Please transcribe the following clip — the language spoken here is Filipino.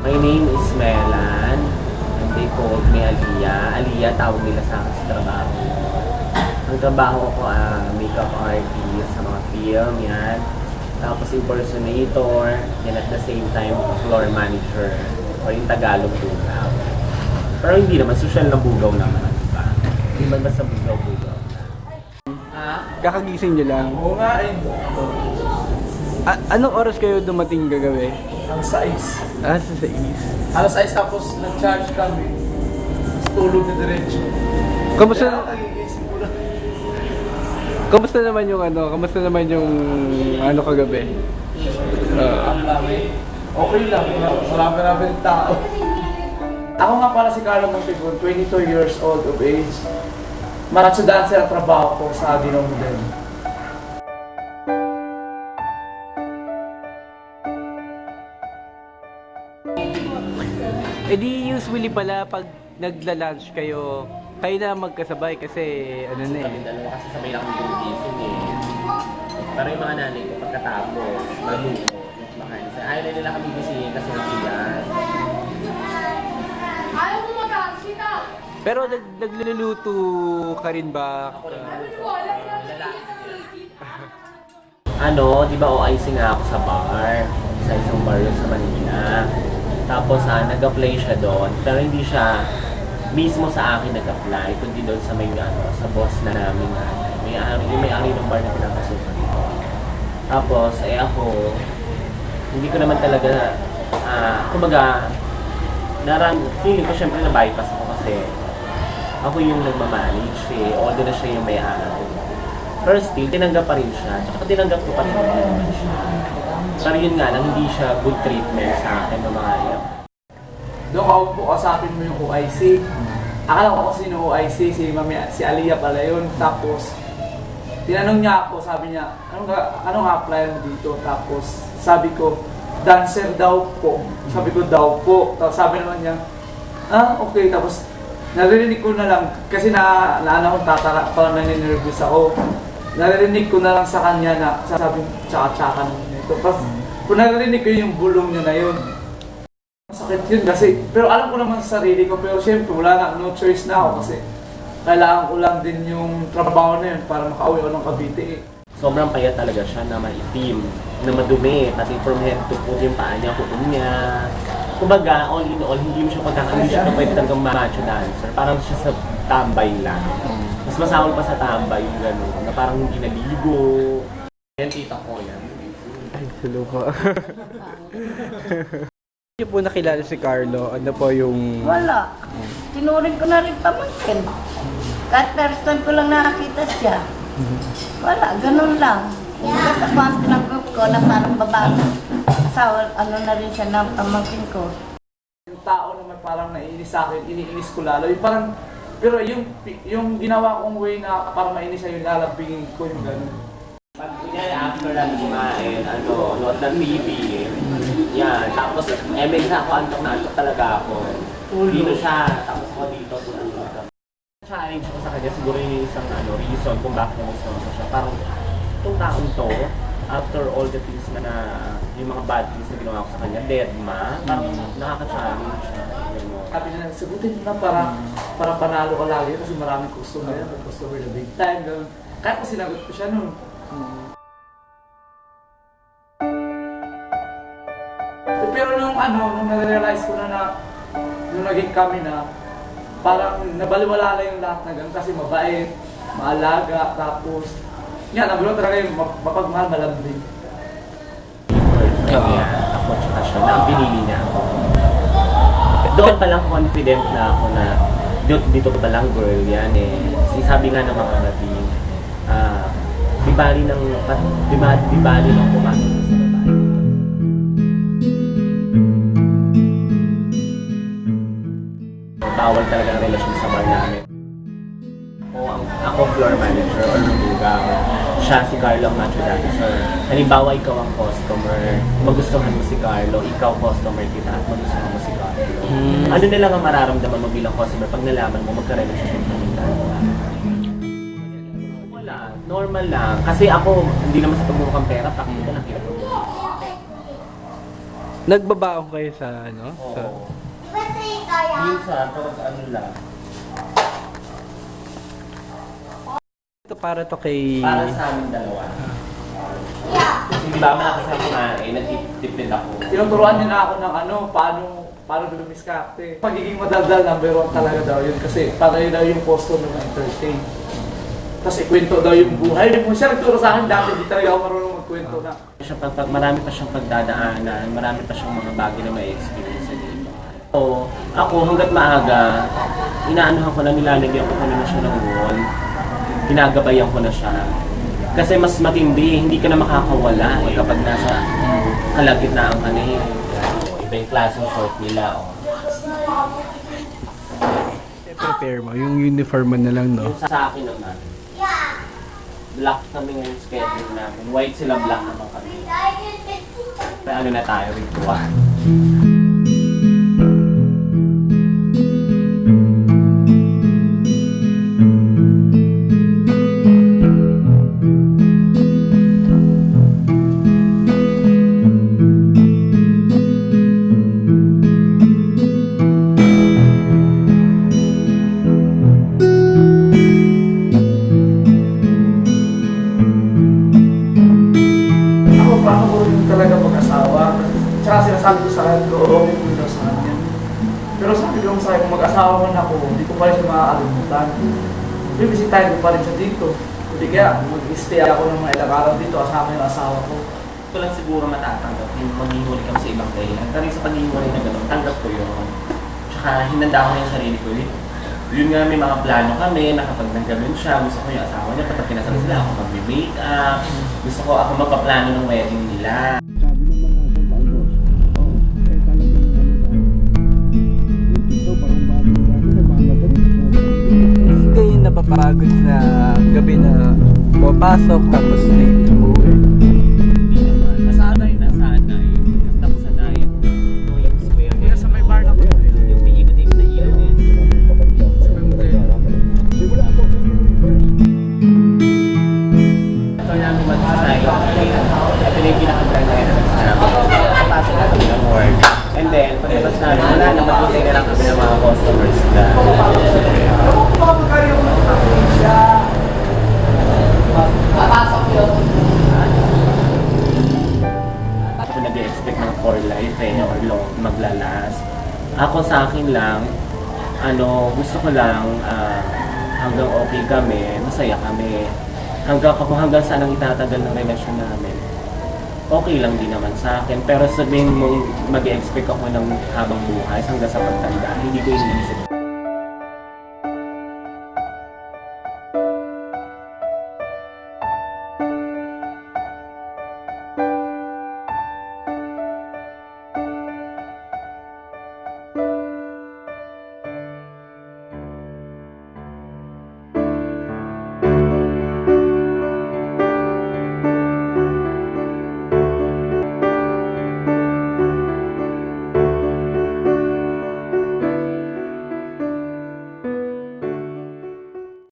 My name is Melan, and they called me Aliyah. Aliyah tawag nila sa akin sa trabaho. Ang trabaho ko, makeup artist sa mga film, yan. Tapos impersonator, yan at the same time, floor manager, o yung Tagalog bugaw. Pero hindi naman, social na bugaw naman, diba? Hindi man basta bugaw-bugaw. Kakagising niyo lang. Oo nga eh. Anong oras kayo dumating gagabi? Ang size. Sa 6. Alas 6 tapos nag-charge kami. Tapos tulog na diretso. Kamusta, Kaya kagigising ko lang. kamusta naman yung kamusta naman yung kagabi? Ang dami. Okay lang. Marami rin tao. Ako nga pala si Carlo Montegon, 22 years old of age. Maratso dancer ang trabaho ko sa Dinaw Model. Di usually pala pag nagla-lunch kayo na magkasabay kasi Kami dalawa kasi sabay lang kami gumigising eh. Pero yung mga nanay ko pagkatapos, maluto, makain. Ayaw na nila kami gisingin kasi nagigas. Ayaw mo mag-aksita! Pero nagluluto ka rin ba? Di ba OIC nga ako sa bar, sa isang bar yun sa Manila. Tapos nag-apply siya doon, pero hindi siya mismo sa akin nag-apply, kundi doon sa sa boss na namin may-ari ng bar na pinapasukan ko. Tapos ako, hindi ko naman talaga, kumbaga, feeling ko syempre na-bypass ako kasi ako yung nagmamanage although na siya yung may-ari. Pero still, tinanggap pa rin siya, tsaka tinanggap ko pa rin naman siya. Pero yun nga lang, hindi siya good treatment sa akin ng mga iyak. Doon ka po kasapin mo yung OIC. Akala ko kasi yung OIC, si Aliyah pala yun. Tapos, tinanong niya ako, sabi niya, anong apply mo dito? Tapos, sabi ko, dancer daw po. Sabi ko, daw po. Tapos sabi naman niya, okay. Tapos, naririnig ko na lang, kasi naano kong tatara, parang naninervous ako. Naririnig ko na lang sa kanya na sabi, tsaka-tsaka naman ito. Tapos, kung naririnig ko yung bulong niya na yun, masakit yun kasi, pero alam ko naman sa sarili ko, pero syempre wala na, no choice na ako kasi kailangan ko lang din yung trabaho na yun para makauwi ako ng Cavite eh. Sobrang payat talaga siya na maitim, na madumi, pati from head to foot yung paa niya, kuko niya. Kumbaga, all in all, hindi siya pwede talagang macho dancer. Parang siya sa tambay lang. Mas masawal pa sa tambay yung gano'n, na parang hindi naligo. Yan, tita ko yan. Ay, saluha. Hindi po nakilala si Carlo, ano po yung... Wala. Tinuring ko na rin pamangkin. Kahit first time ko lang nakakita siya. Wala, ganun lang. Kumbaga sa kwan pinag-group ko na parang babae. Asawa, na rin siya na pamangkin ko. Yung tao naman parang naiinis sa akin, iniinis ko lalo. Yung parang, pero yung ginawa kong way na parang mainis siya, yung lalabingin ko yung gano'n. Pag kunyari after lang kumain, nood ng TV, yan, tapos minsan ako antok talaga ako. Dito siya, tapos ako dito, tulog. Challenge ko sa kanya, siguro yung isang reason kung bakit niya gusto siya. Parang itong taong to, after all the things na yung mga bad things na ginawa ko sa kanya, deadma, parang nakaka-challenge siya. Sabi niya, sagutin mo na para panalo ka lagi kasi maraming customer yan, customer na big time. Gano'n. Kaya ko sinagot ko siya nun. Pero nung na-realize ko na nung naging kami na, parang nabaliwala na yung lahat na gano'n kasi mabait, maalaga, tapos yan, nagulo talaga yung mapagmahal, malambing. Kaya ako tsaka siya, na ang pinili niya ako. Doon pa lang confident na ako na dito pa lang girl yan eh. Sabi nga ng mga kapatid, di bali ng pumasok sa babae. Bawal talaga ang relasyon sa bar namin. Ako floor manager or lugaw. Siya si Carlo ang macho dancer. Halimbawa ikaw ang customer, magustuhan mo si Carlo, ikaw customer kita at magustuhan mo si Carlo. Ano na lang ang mararamdaman mo bilang customer pag nalaman mo magka-relationship kami tayo? Wala, normal lang. Kasi ako, hindi naman sa pagmumukhang pera, pakita lang kita. Nagbabaon kayo sa ano? Sa, Oo. Minsan, pag ano lang, ito para to kay... para sa amin dalawa. Kasi di ba malakas ako kumain, nagtitipid ako. Tinuturuan niya na ako ng ano, paano dumiskarte. Pagiging madaldal, number 1 talaga daw yun. Kasi para yun daw yung posto ng entertain. Tapos ikwento daw yung buhay mo. Siya nagturo sa akin dati, di talaga ako marunong magkwento na. Marami pa siyang pagdadaanan, marami pa siyang mga bagay na may experience dito. So, ako hanggat maaga, inaanuhan ko na, nilalagyan ko na siya ng wall. Ginagabayan ko na siya. Kasi mas matindi, hindi ka na makakawala kapag nasa kalagitnaan ka na eh. Iba yung klaseng short nila. Oh. Prepare mo, yung uniform mo na lang, no? Yung sa akin naman, black kami ngayon schedule namin. White sila, black naman kami. Ano na tayo, ritual. Ako, paano ko rin talaga mag-asawa? Tsaka sinasabi ko sa akin, loorin ko daw sa kanya. Pero sabi ko sa akin, kung mag-asawa man ako, hindi ko pa rin siya makakalimutan. Bibisitahin ko pa rin siya dito. Hindi kaya, mag-stay ako ng mga ilang araw dito, kasama yung asawa ko. Ito lang siguro matatanggap yung maghihuli kami sa ibang dahilan. Pero yung sa paghihuli na gano'n, tanggap ko yun. Tsaka hinanda ko na yung sarili ko. Yun nga, may mga plano kami na kapag naggano'n siya, gusto ko yung asawa niya, kapag kinasal sila, ako mag-make up. Gusto ko ako magpaplano ng wedding nila. Hindi kayo napapagod na gabi na pumapasok tapos late umuwi. Hindi naman. Nasanay. Kasi nakusanayan. Yung square. Kaya sa may bar na po. Yung may iba't na iyan eh. Sa may motel. Ito namin mag-design. Ito na yung pinaka-brand na papasok na kami ng work. And then, pagkabas namin, wala na, magbutay na lang kami ng mga customers na. Ako nag-expect ng for life or long maglalas. Ako sa akin lang, gusto ko lang hanggang okay kami, masaya kami. Hanggang saan ang itatagal ng relasyon namin. Okay lang din naman sa akin. Pero sabihin mo, mag-expect ako ng habang buhay hanggang sa pagtanda, hindi ko iniisip.